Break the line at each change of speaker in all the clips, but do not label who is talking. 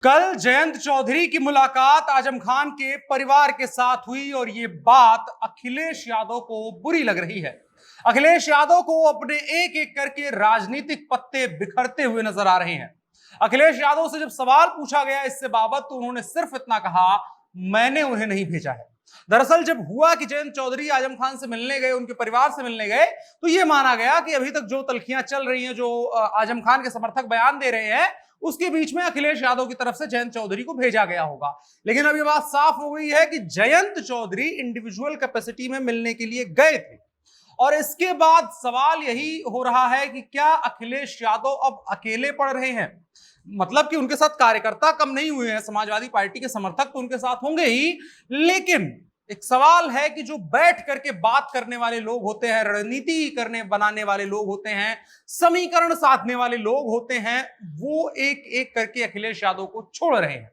कल जयंत चौधरी की मुलाकात आजम खान के परिवार के साथ हुई और ये बात अखिलेश यादव को बुरी लग रही है। अखिलेश यादव को अपने एक एक करके राजनीतिक पत्ते बिखरते हुए नजर आ रहे हैं। अखिलेश यादव से जब सवाल पूछा गया इससे बाबत तो उन्होंने सिर्फ इतना कहा, मैंने उन्हें नहीं भेजा है। दरअसल जब हुआ कि जयंत चौधरी आजम खान से मिलने गए, उनके परिवार से मिलने गए, तो यह माना गया कि अभी तक जो तल्खियां चल रही हैं, जो आजम खान के समर्थक बयान दे रहे हैं, उसके बीच में अखिलेश यादव की तरफ से जयंत चौधरी को भेजा गया होगा। लेकिन अब यह बात साफ हो गई है कि जयंत चौधरी इंडिविजुअल कैपेसिटी में मिलने के लिए गए थे। और इसके बाद सवाल यही हो रहा है कि क्या अखिलेश यादव अब अकेले पड़ रहे हैं? मतलब कि उनके साथ कार्यकर्ता कम नहीं हुए हैं, समाजवादी पार्टी के समर्थक तो उनके साथ होंगे ही, लेकिन एक सवाल है कि जो बैठ करके बात करने वाले लोग होते हैं, रणनीति करने बनाने वाले लोग होते हैं, समीकरण साधने वाले लोग होते हैं, वो एक एक करके अखिलेश यादव को छोड़ रहे हैं।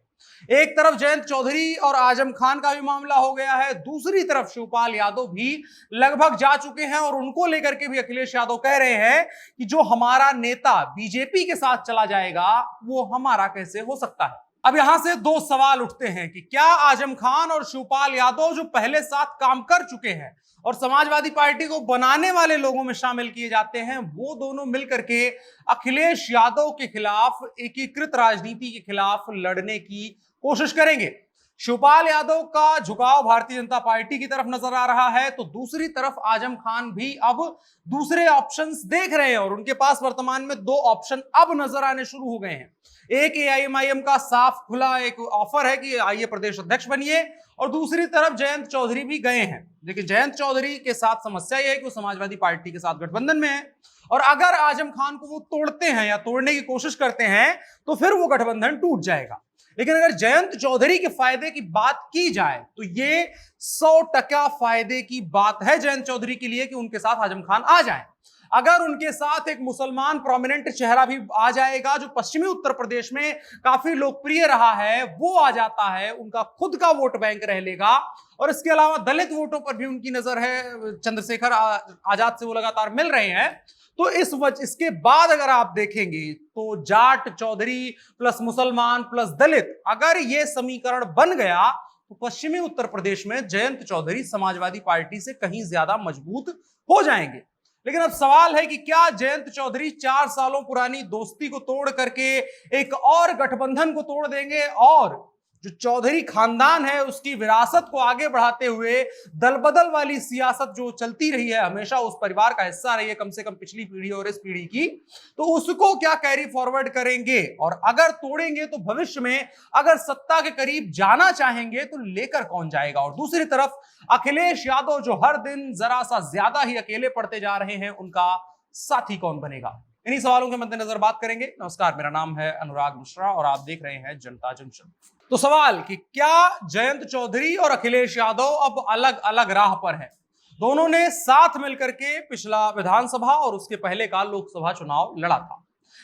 एक तरफ जयंत चौधरी और आजम खान का भी मामला हो गया है, दूसरी तरफ शिवपाल यादव भी लगभग जा चुके हैं और उनको लेकर के भी अखिलेश यादव कह रहे हैं कि जो हमारा नेता बीजेपी के साथ चला जाएगा वो हमारा कैसे हो सकता है। अब यहां से दो सवाल उठते हैं कि क्या आजम खान और शिवपाल यादव जो पहले साथ काम कर चुके हैं और समाजवादी पार्टी को बनाने वाले लोगों में शामिल किए जाते हैं, वो दोनों मिलकर के अखिलेश यादव के खिलाफ, एकीकृत राजनीति के खिलाफ लड़ने की कोशिश करेंगे? शिवपाल यादव का झुकाव भारतीय जनता पार्टी की तरफ नजर आ रहा है, तो दूसरी तरफ आजम खान भी अब दूसरे ऑप्शंस देख रहे हैं और उनके पास वर्तमान में दो ऑप्शन अब नजर आने शुरू हो गए हैं। एक एआईएमआईएम का साफ खुला एक ऑफर है कि आइए प्रदेश अध्यक्ष बनिए, और दूसरी तरफ जयंत चौधरी भी गए हैं। लेकिन जयंत चौधरी के साथ समस्या यह है कि वो समाजवादी पार्टी के साथ गठबंधन में है, और अगर आजम खान को वो तोड़ते हैं या तोड़ने की कोशिश करते हैं तो फिर वो गठबंधन टूट जाएगा। लेकिन अगर जयंत चौधरी के फायदे की बात की जाए तो ये 100% फायदे की बात है जयंत चौधरी के लिए कि उनके साथ आजम खान आ जाए। अगर उनके साथ एक मुसलमान प्रोमिनेंट चेहरा भी आ जाएगा जो पश्चिमी उत्तर प्रदेश में काफी लोकप्रिय रहा है, वो आ जाता है, उनका खुद का वोट बैंक रह लेगा। और इसके अलावा दलित वोटों पर भी उनकी नजर है, चंद्रशेखर आजाद से वो लगातार मिल रहे हैं। तो इसके बाद अगर आप देखेंगे तो जाट चौधरी प्लस मुसलमान प्लस दलित, अगर ये समीकरण बन गया तो पश्चिमी उत्तर प्रदेश में जयंत चौधरी समाजवादी पार्टी से कहीं ज्यादा मजबूत हो जाएंगे। लेकिन अब सवाल है कि क्या जयंत चौधरी 4 सालों पुरानी दोस्ती को तोड़ करके एक और गठबंधन को तोड़ देंगे और जो चौधरी खानदान है उसकी विरासत को आगे बढ़ाते हुए दल बदल वाली सियासत जो चलती रही है, हमेशा उस परिवार का हिस्सा रही है, कम से कम पिछली पीढ़ी और इस पीढ़ी की, तो उसको क्या कैरी फॉरवर्ड करेंगे? और अगर तोड़ेंगे तो भविष्य में अगर सत्ता के करीब जाना चाहेंगे तो लेकर कौन जाएगा? और दूसरी तरफ अखिलेश यादव जो हर दिन जरा सा ज्यादा ही अकेले पड़ते जा रहे हैं, उनका साथी कौन बनेगा? इन्हीं सवालों के मद्देनजर बात करेंगे। नमस्कार, मेरा नाम है अनुराग मिश्रा और आप देख रहे हैं जनता जंक्शन। तो सवाल कि क्या जयंत चौधरी और अखिलेश यादव अब अलग अलग राह पर हैं? दोनों ने साथ मिलकर के पिछला विधानसभा और उसके पहले का लोकसभा चुनाव लड़ा था,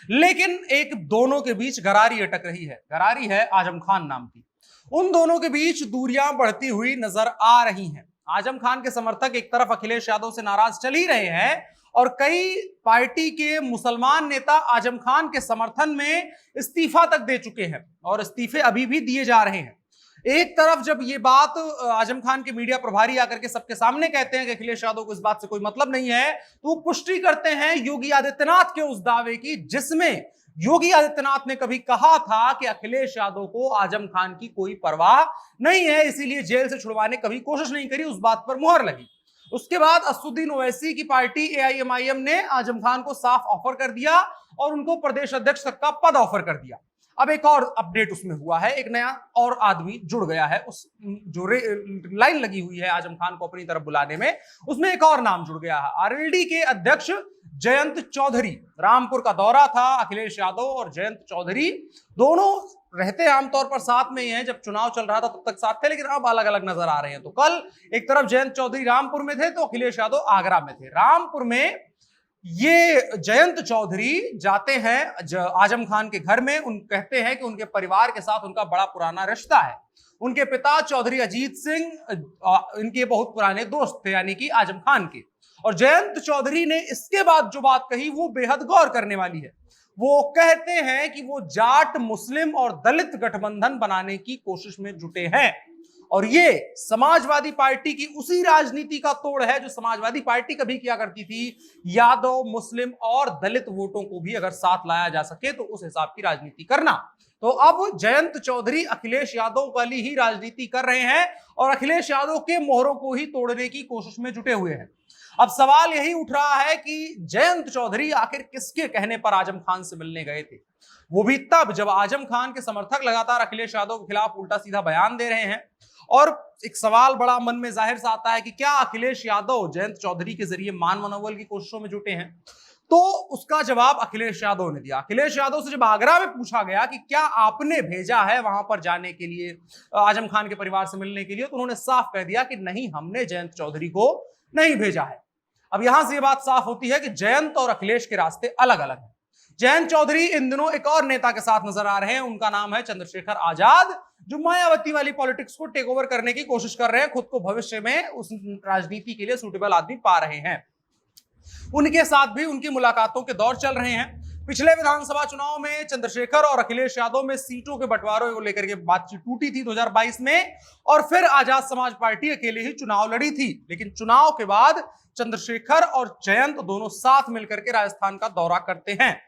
लेकिन एक दोनों के बीच गरारी अटक रही है। गरारी है आजम खान नाम की। उन दोनों के बीच दूरियां बढ़ती हुई नजर आ रही हैं। आजम खान के समर्थक एक तरफ अखिलेश यादव से नाराज चल ही रहे हैं और कई पार्टी के मुसलमान नेता आजम खान के समर्थन में इस्तीफा तक दे चुके हैं और इस्तीफे अभी भी दिए जा रहे हैं। एक तरफ जब ये बात आजम खान के मीडिया प्रभारी आकर के सबके सामने कहते हैं कि अखिलेश यादव को इस बात से कोई मतलब नहीं है, तो वो पुष्टि करते हैं योगी आदित्यनाथ के उस दावे की जिसमें योगी आदित्यनाथ ने कभी कहा था कि अखिलेश यादव को आजम खान की कोई परवाह नहीं है, इसीलिए जेल से छुड़वाने कभी कोशिश नहीं करी, उस बात पर मुहर लगी। उसके बाद असदुद्दीन ओवैसी की पार्टी एआईएमआईएम ने आजम खान को साफ ऑफर कर दिया और उनको प्रदेश अध्यक्ष तक का पद ऑफर कर दिया। अब एक और अपडेट उसमें हुआ है, एक नया और आदमी जुड़ गया है उस जो लाइन लगी हुई है आजम खान को अपनी तरफ बुलाने में, उसमें एक और नाम जुड़ गया है। आरएलडी के अध्यक्ष जयंत चौधरी। रामपुर का दौरा था। अखिलेश यादव और जयंत चौधरी दोनों रहते आमतौर पर साथ में ही हैं, जब चुनाव चल रहा था तब तक साथ थे, लेकिन अब अलग अलग नजर आ रहे हैं। तो कल एक तरफ जयंत चौधरी रामपुर में थे तो अखिलेश यादव आगरा में थे। रामपुर में ये जयंत चौधरी जाते हैं आजम खान के घर में। उन कहते हैं कि उनके परिवार के साथ उनका बड़ा पुराना रिश्ता है। उनके पिता चौधरी अजीत सिंह इनके बहुत पुराने दोस्त थे, यानी कि आजम खान के। और जयंत चौधरी ने इसके बाद जो बात कही वो बेहद गौर करने वाली है। वो कहते हैं कि वो जाट, मुस्लिम और दलित गठबंधन बनाने की कोशिश में जुटे हैं। और ये समाजवादी पार्टी की उसी राजनीति का तोड़ है जो समाजवादी पार्टी कभी किया करती थी। यादव, मुस्लिम और दलित वोटों को भी अगर साथ लाया जा सके तो उस हिसाब की राजनीति करना। तो अब जयंत चौधरी अखिलेश यादव वाली ही राजनीति कर रहे हैं और अखिलेश यादव के मोहरों को ही तोड़ने की कोशिश में जुटे हुए हैं। अब सवाल यही उठ रहा है कि जयंत चौधरी आखिर किसके कहने पर आजम खान से मिलने गए थे, वो भी तब जब आजम खान के समर्थक लगातार अखिलेश यादव के खिलाफ उल्टा सीधा बयान दे रहे हैं। और एक सवाल बड़ा मन में जाहिर सा आता है कि क्या अखिलेश यादव जयंत चौधरी के जरिए मान मनोबल की कोशिशों में जुटे हैं? तो उसका जवाब अखिलेश यादव ने दिया। अखिलेश यादव से जब आगरा में पूछा गया कि क्या आपने भेजा है वहां पर जाने के लिए, आजम खान के परिवार से मिलने के लिए, तो उन्होंने साफ कह दिया कि नहीं, हमने जयंत चौधरी को नहीं भेजा है। अब यहां से यह बात साफ होती है कि जयंत और अखिलेश के रास्ते अलग अलग हैं। जयंत चौधरी इन दिनों एक और नेता के साथ नजर आ रहे हैं, उनका नाम है चंद्रशेखर आजाद, जो मायावती वाली पॉलिटिक्स को टेक ओवर करने की कोशिश कर रहे हैं, खुद को भविष्य में उस राजनीति के लिए सूटेबल आदमी पा रहे हैं। उनके साथ भी उनकी मुलाकातों के दौर चल रहे हैं। पिछले विधानसभा चुनाव में चंद्रशेखर और अखिलेश यादव में सीटों के बंटवारे को लेकर के बातचीत टूटी थी 2022 में, और फिर आजाद समाज पार्टी अकेले ही चुनाव लड़ी थी। लेकिन चुनाव के बाद चंद्रशेखर और जयंत दोनों साथ मिलकर के राजस्थान का दौरा करते हैं।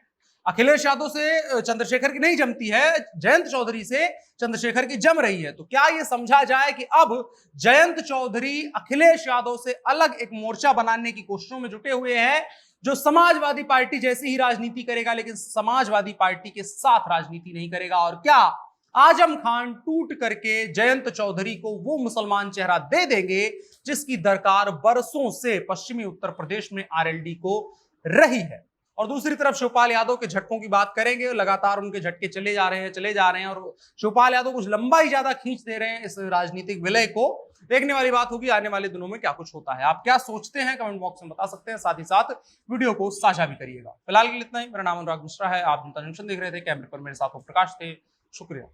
अखिलेश यादव से चंद्रशेखर की नहीं जमती है, जयंत चौधरी से चंद्रशेखर की जम रही है। तो क्या यह समझा जाए कि अब जयंत चौधरी अखिलेश यादव से अलग एक मोर्चा बनाने की कोशिशों में जुटे हुए हैं, जो समाजवादी पार्टी जैसी ही राजनीति करेगा, लेकिन समाजवादी पार्टी के साथ राजनीति नहीं करेगा? और क्या आजम खान टूट करके जयंत चौधरी को वो मुसलमान चेहरा दे देंगे जिसकी दरकार बरसों से पश्चिमी उत्तर प्रदेश में आरएलडी को रही है? और दूसरी तरफ शिवपाल यादव के झटकों की बात करेंगे। लगातार उनके झटके चले जा रहे हैं और शिवपाल यादव कुछ लंबा ही ज्यादा खींच दे रहे हैं इस राजनीतिक विलय को। देखने वाली बात होगी आने वाले दिनों में क्या कुछ होता है। आप क्या सोचते हैं कमेंट बॉक्स में बता सकते हैं, साथ ही साथ वीडियो को साझा भी करिएगा। फिलहाल के लिए इतना ही। मेरा नाम अनुराग मिश्रा है, आप जनता जंक्शन देख रहे थे। कैमरे पर मेरे साथ प्रकाश थे। शुक्रिया।